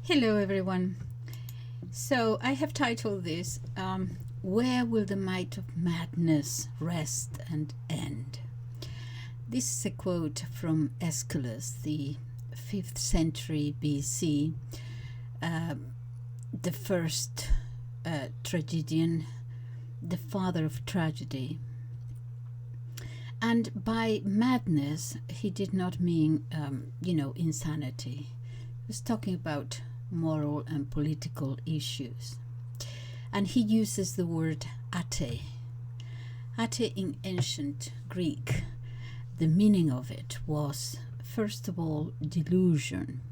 Hello, everyone. So I have titled this, Where Will the Might of Madness Rest and End? This is a quote from Aeschylus, the 5th century BC, the first tragedian, the father of tragedy. And by madness, he did not mean, insanity. He was talking about moral and political issues. And he uses the word ate. Ate in ancient Greek, the meaning of it was, first of all, delusion,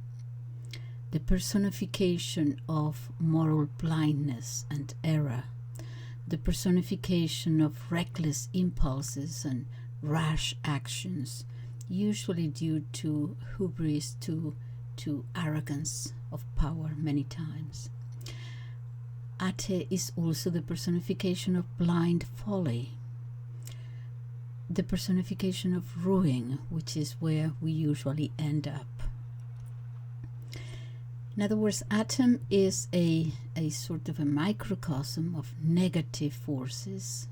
the personification of moral blindness and error, the personification of reckless impulses and rash actions, usually due to hubris, to arrogance of power many times. Ate is also the personification of blind folly, the personification of ruin, which is where we usually end up. In other words, atom is a sort of a microcosm of negative forces,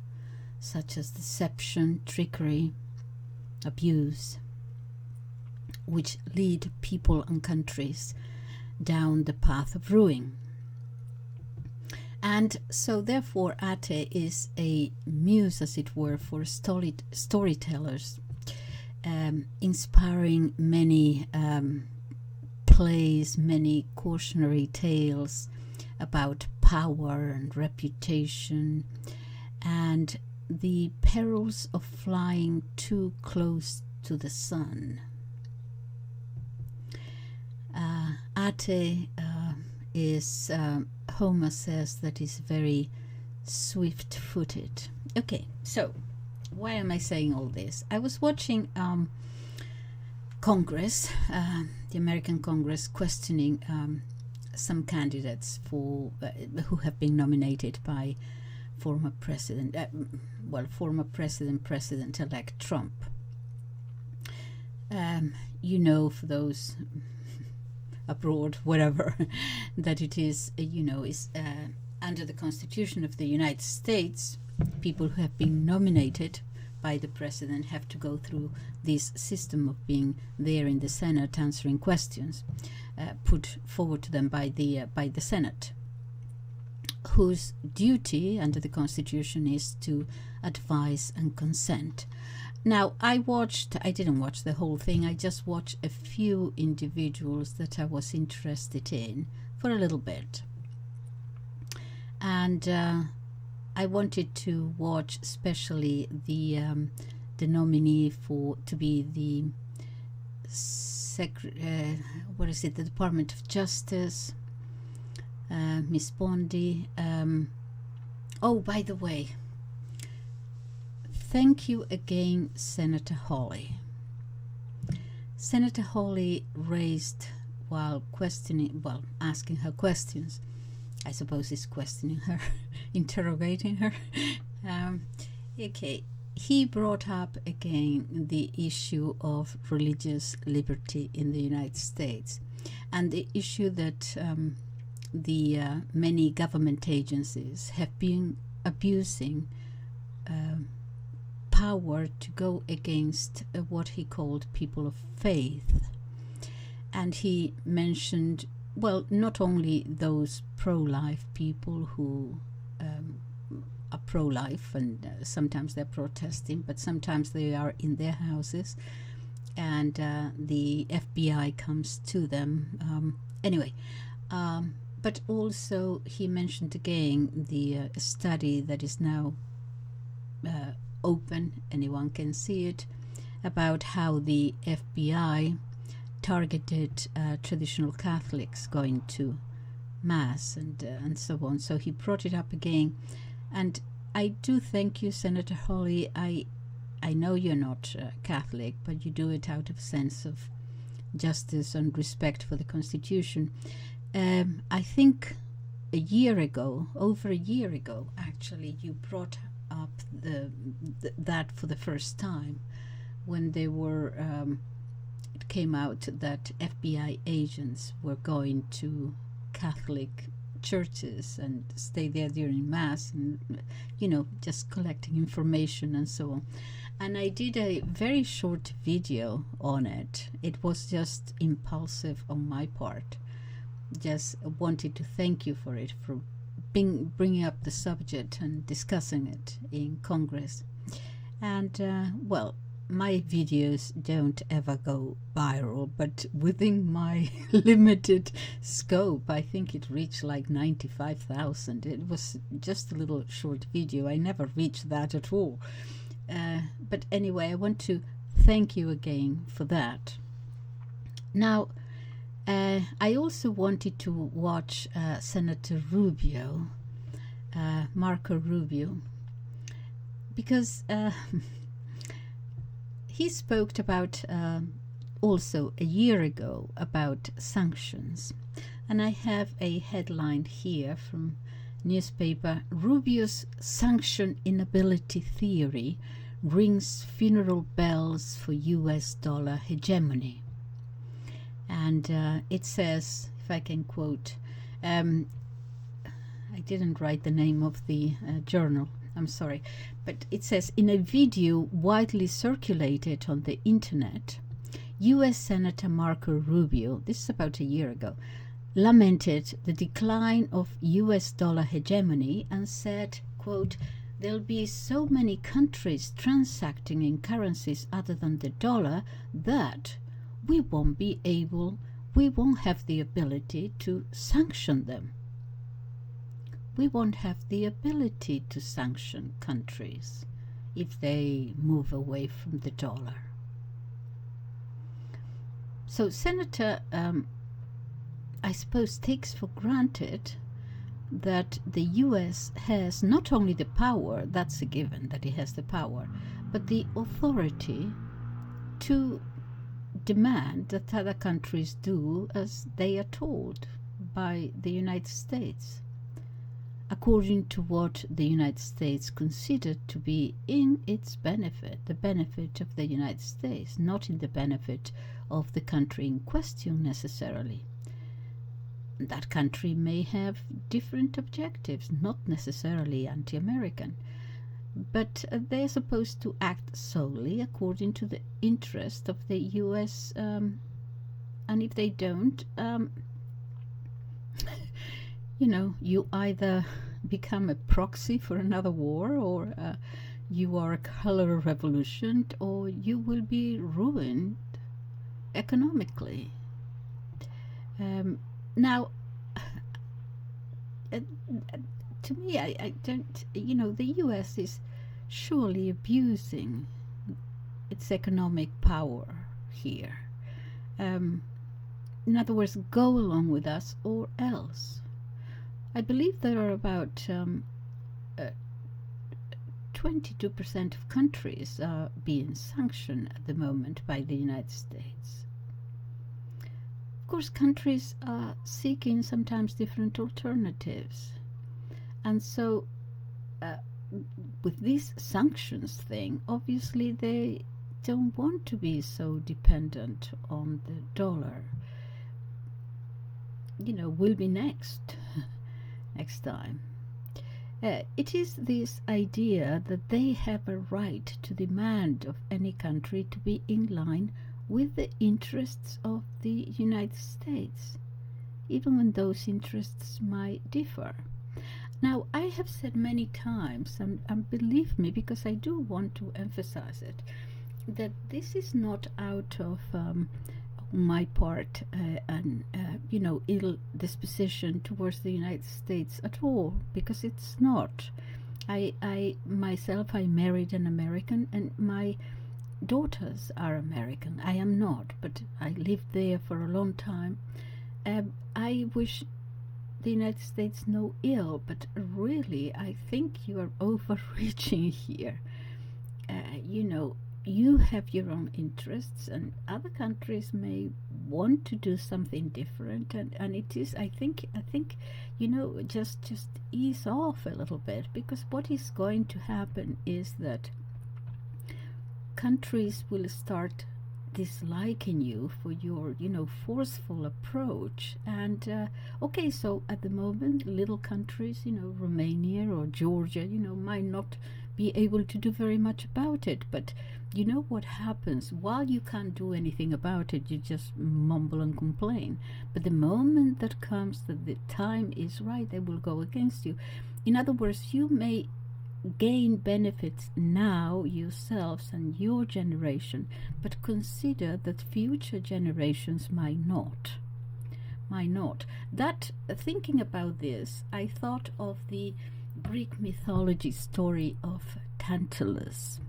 such as deception, trickery, abuse, which lead people and countries down the path of ruin. And so therefore Ate is a muse, as it were, for storytellers, inspiring many plays, many cautionary tales about power and reputation and the perils of flying too close to the sun. Ate is, Homer says, that is very swift-footed. Okay, so why am I saying all this? I was watching Congress, the American Congress, questioning some candidates for who have been nominated by former President-elect Trump. For those abroad, whatever, that it is, under the Constitution of the United States, people who have been nominated by the president have to go through this system of being there in the Senate answering questions put forward to them by the Senate, whose duty under the Constitution is to advise and consent. Now, I didn't watch the whole thing. I just watched a few individuals that I was interested in for a little bit. And I wanted to watch especially the nominee to be the the Department of Justice, Miss Bondi. By the way, thank you again, Senator Hawley. Senator Hawley raised, while asking her questions, I suppose he's questioning her, interrogating her. He brought up again the issue of religious liberty in the United States and the issue that the many government agencies have been abusing power to go against what he called people of faith. And he mentioned, not only those pro-life people who are pro-life and sometimes they're protesting, but sometimes they are in their houses and the FBI comes to them. But also he mentioned again the study that is now open, anyone can see it, about how the FBI targeted traditional Catholics going to Mass and so on. So he brought it up again. And I do thank you, Senator Hawley. I know you're not Catholic, but you do it out of a sense of justice and respect for the Constitution. I think over a year ago, actually, you brought up that for the first time when they were it came out that FBI agents were going to Catholic churches and stay there during Mass and, just collecting information and so on. And I did a very short video on it. It was just impulsive on my part. Just wanted to thank you for it, for bringing up the subject and discussing it in Congress. And, my videos don't ever go viral, but within my limited scope, I think it reached like 95,000. It was just a little short video. I never reached that at all. But anyway, I want to thank you again for that. Now, I also wanted to watch Senator Rubio, Marco Rubio, because he spoke about also a year ago about sanctions. And I have a headline here from newspaper: Rubio's sanction inability theory rings funeral bells for US dollar hegemony. And it says, if I can quote, I didn't write the name of the journal, I'm sorry, but it says, in a video widely circulated on the internet, US Senator Marco Rubio, this is about a year ago, lamented the decline of US dollar hegemony and said, quote, there'll be so many countries transacting in currencies other than the dollar that we won't have the ability to sanction them. We won't have the ability to sanction countries if they move away from the dollar. So Senator, I suppose, takes for granted that the US has not only the power, that's a given that it has the power, but the authority to demand that other countries do as they are told by the United States, according to what the United States considered to be in its benefit, the benefit of the United States, not in the benefit of the country in question necessarily. That country may have different objectives, not necessarily anti-American, but they're supposed to act solely according to the interest of the US, and if they don't, you either become a proxy for another war, or you are a color revolution, or you will be ruined economically. Now, to me, I don't, the US is surely abusing its economic power here. In other words, go along with us or else. I believe there are about 22% of countries are being sanctioned at the moment by the United States. Of course, countries are seeking sometimes different alternatives. And so, with this sanctions thing, obviously they don't want to be so dependent on the dollar. We'll be next time. It is this idea that they have a right to demand of any country to be in line with the interests of the United States, even when those interests might differ. Now, I have said many times, and believe me, because I do want to emphasize it, that this is not out of my part ill disposition towards the United States at all, because it's not. I myself, I married an American, and my daughters are American. I am not, but I lived there for a long time. I wish the United States no ill, but really I think you are overreaching here. You have your own interests, and other countries may want to do something different, and it is, I think just ease off a little bit, because what is going to happen is that countries will start disliking you for your, forceful approach. And okay, so at the moment, little countries, Romania or Georgia, might not be able to do very much about it. But you know what happens? While you can't do anything about it, you just mumble and complain. But the moment that comes that the time is right, they will go against you. In other words, you may gain benefits now yourselves and your generation, but consider that future generations might not. That, thinking about this, I thought of the Greek mythology story of Tantalus.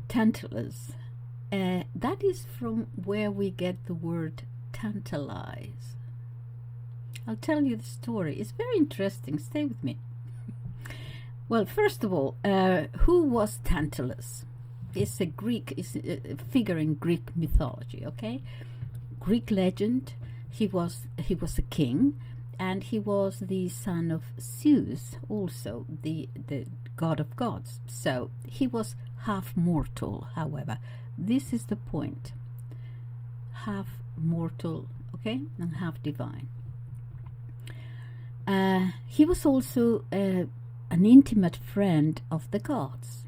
That is from where we get the word tantalize. I'll tell you the story. It's very interesting. Stay with me. Well, first of all, who was Tantalus? It's a figure in Greek mythology, okay? Greek legend. He was a king, and he was the son of Zeus, also the god of gods. So he was half mortal, however. This is the point. Half mortal, okay, and half divine. He was also an intimate friend of the gods,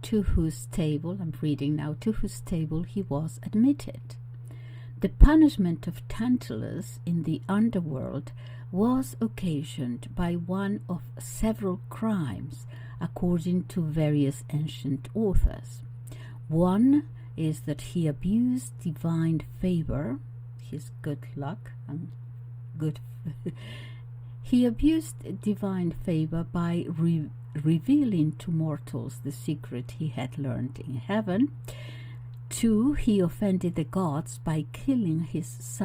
to whose table, I'm reading now, to whose table he was admitted. The punishment of Tantalus in the underworld was occasioned by one of several crimes, according to various ancient authors. One is that he abused divine favor, his good luck and good he abused divine favor by revealing to mortals the secret he had learned in heaven. 2, he offended the gods by killing his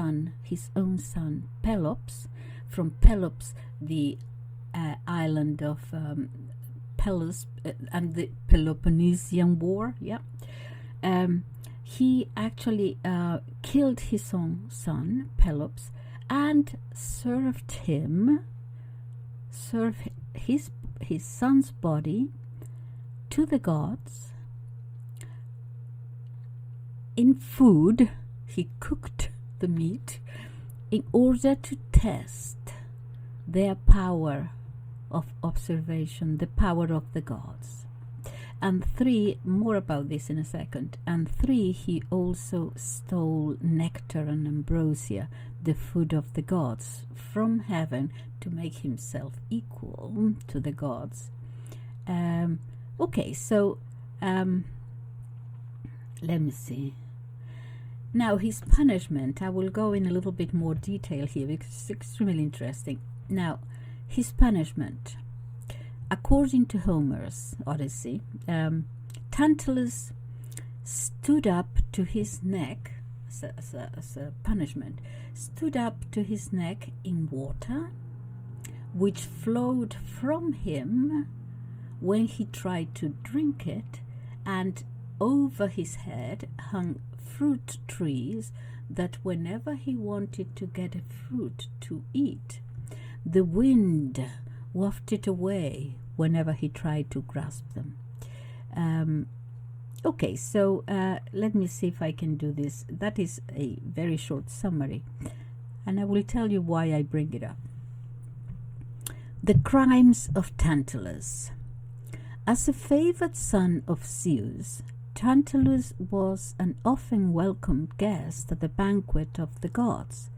own son, Pelops. From Pelops, the island of Pelops and the Peloponnesian War. Yeah, he actually killed his own son, Pelops, and served his son's body to the gods in food. He cooked the meat in order to test their power of observation, the power of the gods. And 3, more about this in a second. And 3, he also stole nectar and ambrosia, the food of the gods, from heaven to make himself equal to the gods. Okay, so let me see. Now, his punishment, I will go in a little bit more detail here because it's extremely interesting. Now, his punishment. According to Homer's Odyssey, Tantalus stood up to his neck, as a punishment, stood up to his neck in water, which flowed from him when he tried to drink it, and over his head hung fruit trees that whenever he wanted to get a fruit to eat, the wind wafted away whenever he tried to grasp them. Okay, so let me see if I can do this. That is a very short summary, and I will tell you why I bring it up. The crimes of Tantalus. As a favored son of Zeus, Tantalus was an often welcomed guest at the banquet of the gods.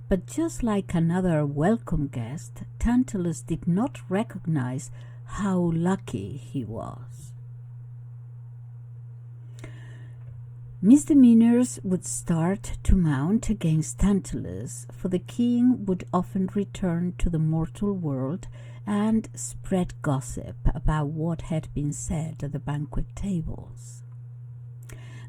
But just like another welcome guest, Tantalus did not recognize how lucky he was. Misdemeanors would start to mount against Tantalus, for the king would often return to the mortal world and spread gossip about what had been said at the banquet tables.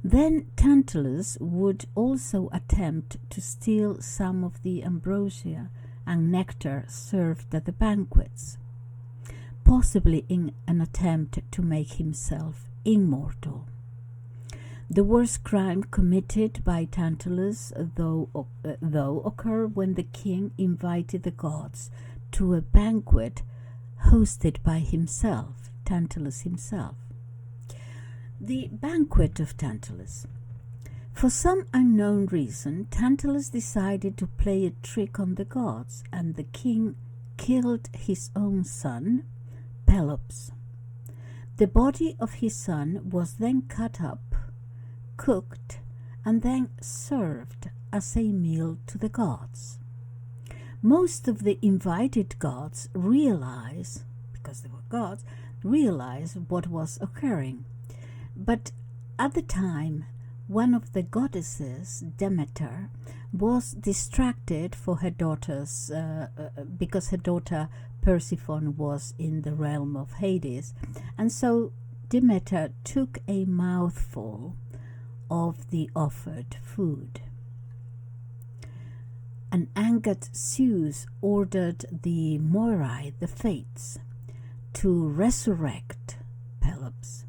Then Tantalus would also attempt to steal some of the ambrosia and nectar served at the banquets, possibly in an attempt to make himself immortal. The worst crime committed by Tantalus, though occurred when the king invited the gods to a banquet hosted by himself, Tantalus himself. The Banquet of Tantalus. For some unknown reason, Tantalus decided to play a trick on the gods, and the king killed his own son, Pelops. The body of his son was then cut up, cooked, and then served as a meal to the gods. Most of the invited gods realize, because they were gods, realize what was occurring. But at the time, one of the goddesses, Demeter, was distracted for her daughters, because her daughter Persephone was in the realm of Hades, and so Demeter took a mouthful of the offered food. An angered Zeus ordered the Moirai, the Fates, to resurrect Pelops.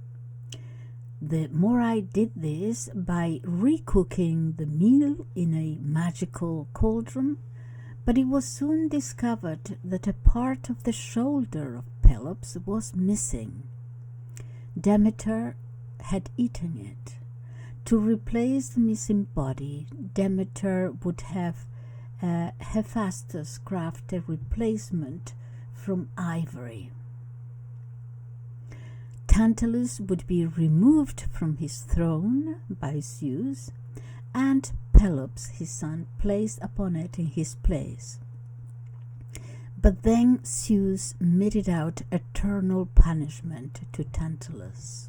The Moirai did this by recooking the meal in a magical cauldron, but it was soon discovered that a part of the shoulder of Pelops was missing. Demeter had eaten it. To replace the missing body, Demeter would have Hephaestus craft a replacement from ivory. Tantalus would be removed from his throne by Zeus, and Pelops, his son, placed upon it in his place. But then Zeus meted out eternal punishment to Tantalus.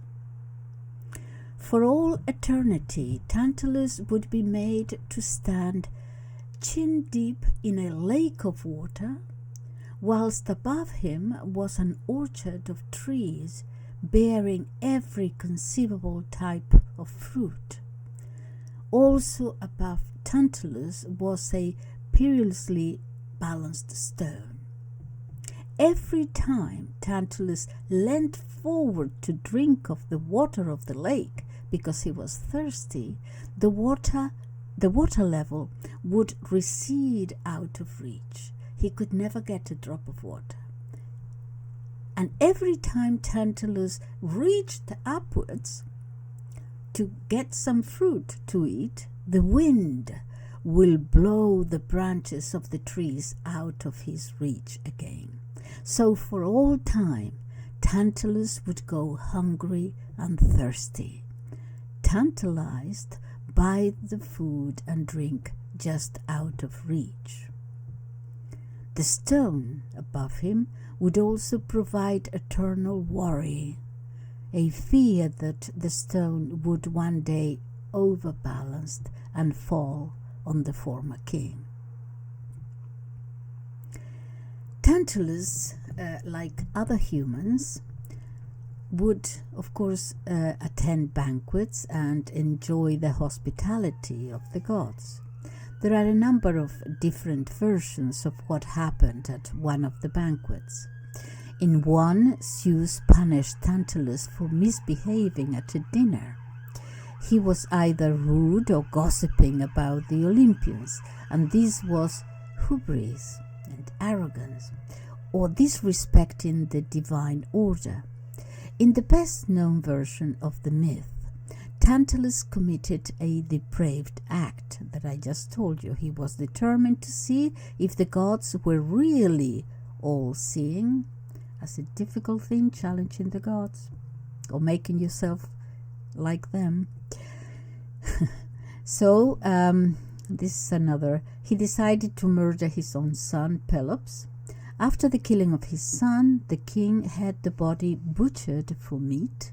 For all eternity, Tantalus would be made to stand chin deep in a lake of water, whilst above him was an orchard of trees bearing every conceivable type of fruit. Also above Tantalus was a perilously balanced stone. Every time Tantalus leant forward to drink of the water of the lake because he was thirsty, the water level would recede out of reach. He could never get a drop of water. And every time Tantalus reached upwards to get some fruit to eat, the wind will blow the branches of the trees out of his reach again. So for all time, Tantalus would go hungry and thirsty, tantalized by the food and drink just out of reach. The stone above him would also provide eternal worry, a fear that the stone would one day overbalance and fall on the former king. Tantalus, like other humans, would of course attend banquets and enjoy the hospitality of the gods. There are a number of different versions of what happened at one of the banquets. In one, Zeus punished Tantalus for misbehaving at a dinner. He was either rude or gossiping about the Olympians, and this was hubris and arrogance, or disrespecting the divine order. In the best-known version of the myth, Tantalus committed a depraved act that I just told you. He was determined to see if the gods were really all-seeing, as a difficult thing, challenging the gods, or making yourself like them. So, this is another. He decided to murder his own son, Pelops. After the killing of his son, the king had the body butchered for meat.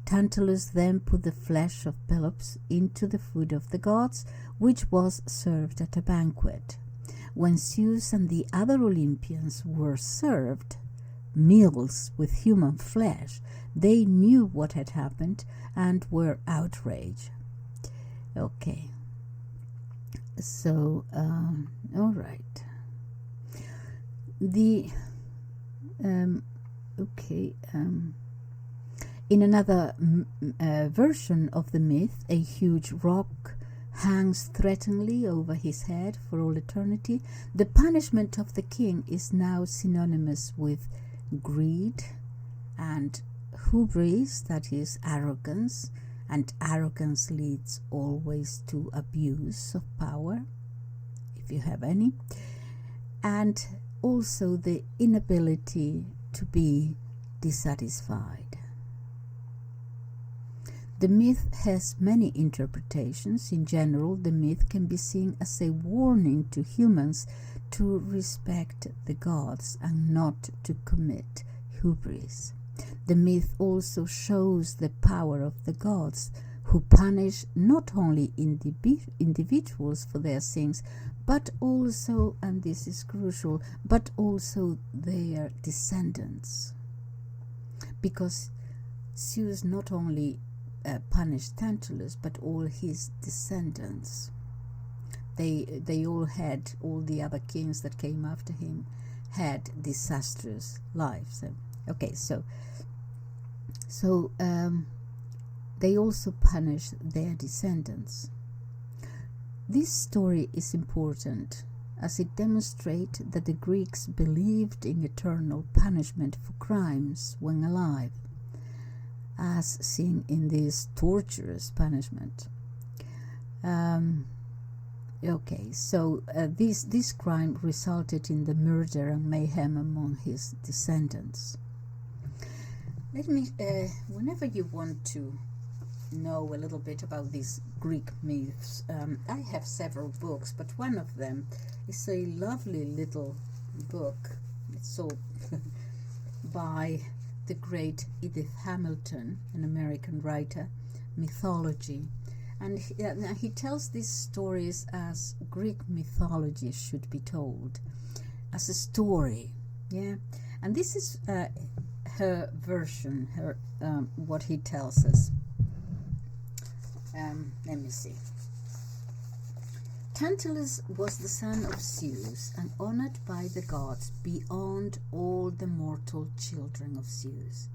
Tantalus then put the flesh of Pelops into the food of the gods, which was served at a banquet. When Zeus and the other Olympians were served meals with human flesh, they knew what had happened and were outraged. Okay. So, all right. In another version of the myth, a huge rock hangs threateningly over his head for all eternity. The punishment of the king is now synonymous with greed and hubris, that is arrogance, and arrogance leads always to abuse of power, if you have any, and also the inability to be dissatisfied. The myth has many interpretations. In general, the myth can be seen as a warning to humans to respect the gods and not to commit hubris. The myth also shows the power of the gods, who punish not only individuals for their sins, but also, and this is crucial, but also their descendants. Because Zeus not only punished Tantalus, but all his descendants. They all had, all the other kings that came after him had disastrous lives. Okay, so they also punish their descendants. This story is important as it demonstrates that the Greeks believed in eternal punishment for crimes when alive, as seen in this torturous punishment. This crime resulted in the murder and mayhem among his descendants. Let me, whenever you want to know a little bit about these Greek myths, I have several books, but one of them is a lovely little book. It's all by the great Edith Hamilton, an American writer, Mythology. And he tells these stories as Greek mythology should be told, as a story. Yeah, and this is her version, what he tells us. Let me see. Tantalus was the son of Zeus and honored by the gods beyond all the mortal children of Zeus.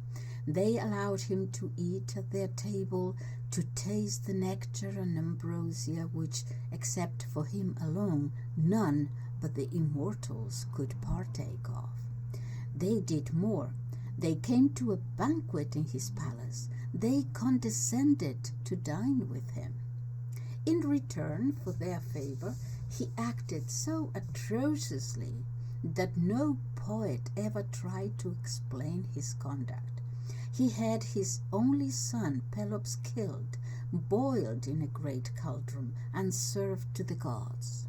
They allowed him to eat at their table, to taste the nectar and ambrosia which, except for him alone, none but the immortals could partake of. They did more. They came to a banquet in his palace. They condescended to dine with him. In return for their favor, he acted so atrociously that no poet ever tried to explain his conduct. He had his only son, Pelops, killed, boiled in a great cauldron, and served to the gods.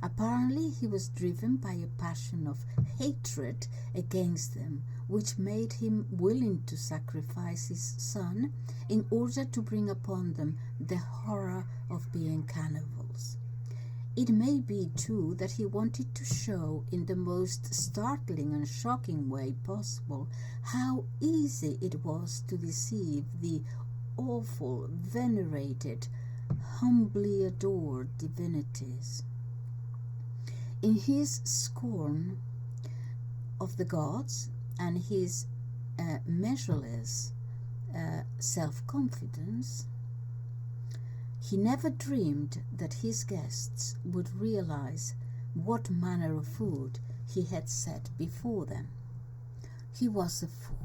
Apparently he was driven by a passion of hatred against them, which made him willing to sacrifice his son in order to bring upon them the horror of being cannibals. It may be, too, that he wanted to show in the most startling and shocking way possible how easy it was to deceive the awful, venerated, humbly adored divinities. In his scorn of the gods and his measureless self-confidence, he never dreamed that his guests would realize what manner of food he had set before them. He was a fool.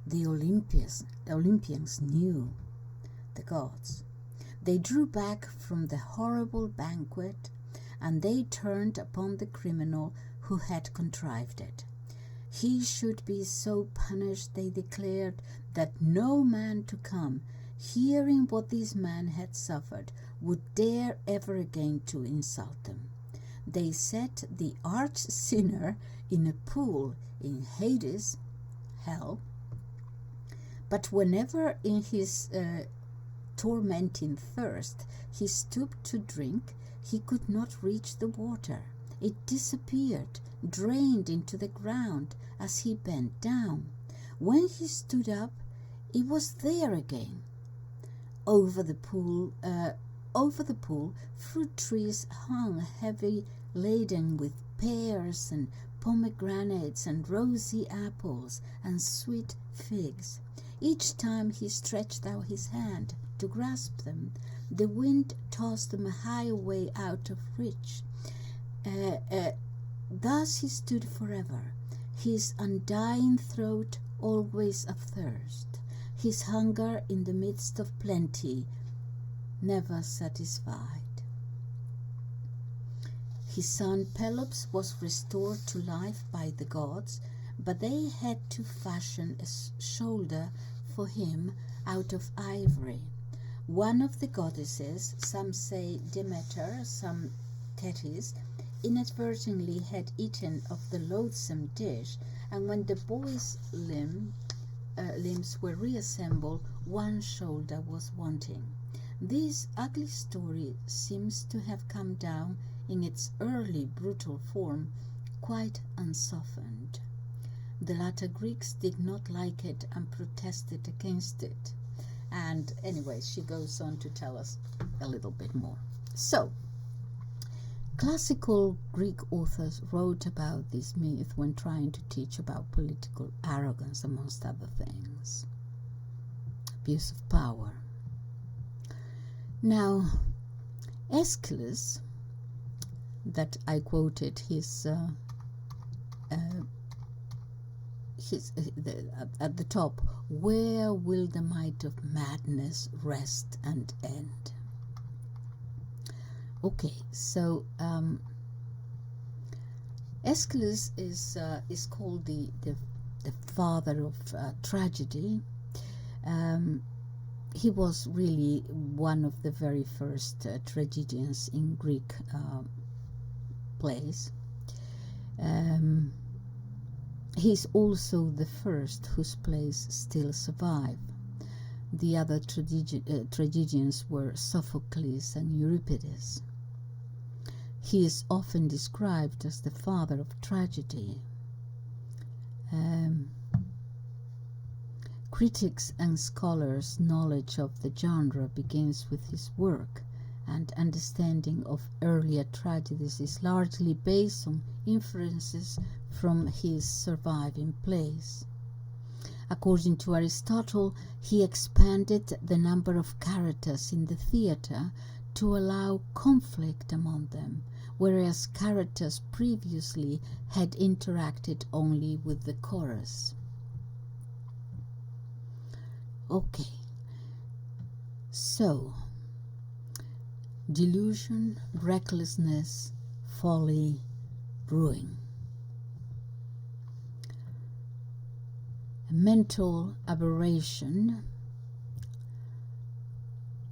The Olympians knew the gods. They drew back from the horrible banquet, and they turned upon the criminal who had contrived it. He should be so punished, they declared, that no man to come, hearing what this man had suffered, would dare ever again to insult them. They set the arch sinner in a pool in Hades, hell, but whenever in his tormenting thirst he stooped to drink, he could not reach the water. It disappeared, drained into the ground as he bent down. When he stood up, it was there again. Over the pool, fruit trees hung heavy laden with pears and pomegranates and rosy apples and sweet figs. Each time he stretched out his hand to grasp them, the wind tossed them a high way out of reach. Thus he stood forever, his undying throat always athirst, his hunger in the midst of plenty, never satisfied. His son Pelops was restored to life by the gods, but they had to fashion a shoulder for him out of ivory. One of the goddesses, some say Demeter, some Thetis, inadvertently had eaten of the loathsome dish, and when the boy's limbs were reassembled, one shoulder was wanting. This ugly story seems to have come down in its early brutal form, quite unsoftened. The latter Greeks did not like it and protested against it. And anyway, she goes on to tell us a little bit more. So, classical Greek authors wrote about this myth when trying to teach about political arrogance, amongst other things. Abuse of power. Now, Aeschylus, that I quoted at the top, where will the might of madness rest and end? Okay, so Aeschylus is called the father of tragedy. He was really one of the very first tragedians in Greek plays. He's also the first whose plays still survive. The other tragedians were Sophocles and Euripides. He is often described as the father of tragedy. Critics and scholars' knowledge of the genre begins with his work, and understanding of earlier tragedies is largely based on inferences from his surviving plays. According to Aristotle, he expanded the number of characters in the theatre to allow conflict among them, whereas characters previously had interacted only with the chorus. Okay, so delusion, recklessness, folly, ruin. Mental aberration,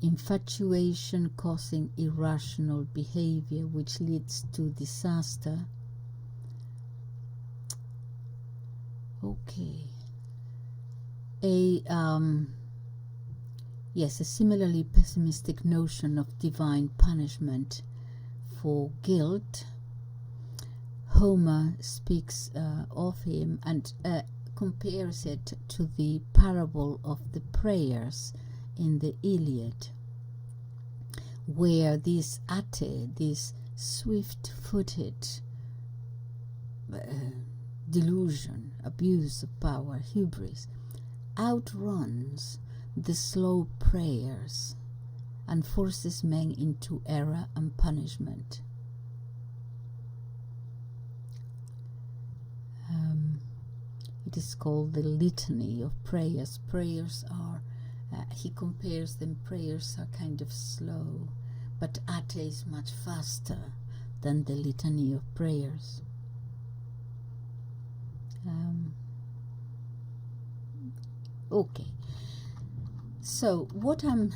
infatuation causing irrational behavior which leads to disaster. Okay. A similarly pessimistic notion of divine punishment for guilt. Homer speaks of him and compares it to the parable of the prayers in the Iliad, where this Ate, this swift-footed delusion, abuse of power, hubris, outruns the slow prayers and forces men into error and punishment. It is called the litany of prayers. Prayers are, he compares them, prayers are kind of slow, but Ate is much faster than the litany of prayers. Okay, so what I'm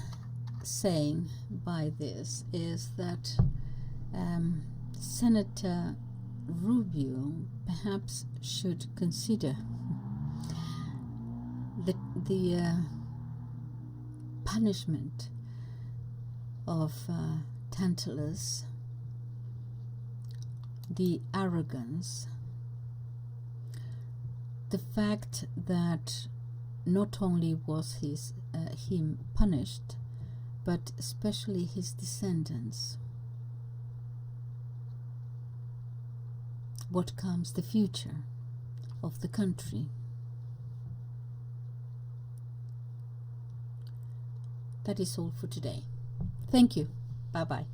saying by this is that Senator Rubio perhaps should consider the punishment of Tantalus, the arrogance, the fact that not only was him punished, but especially his descendants. What comes the future of the country? That is all for today. Thank you. Bye-bye.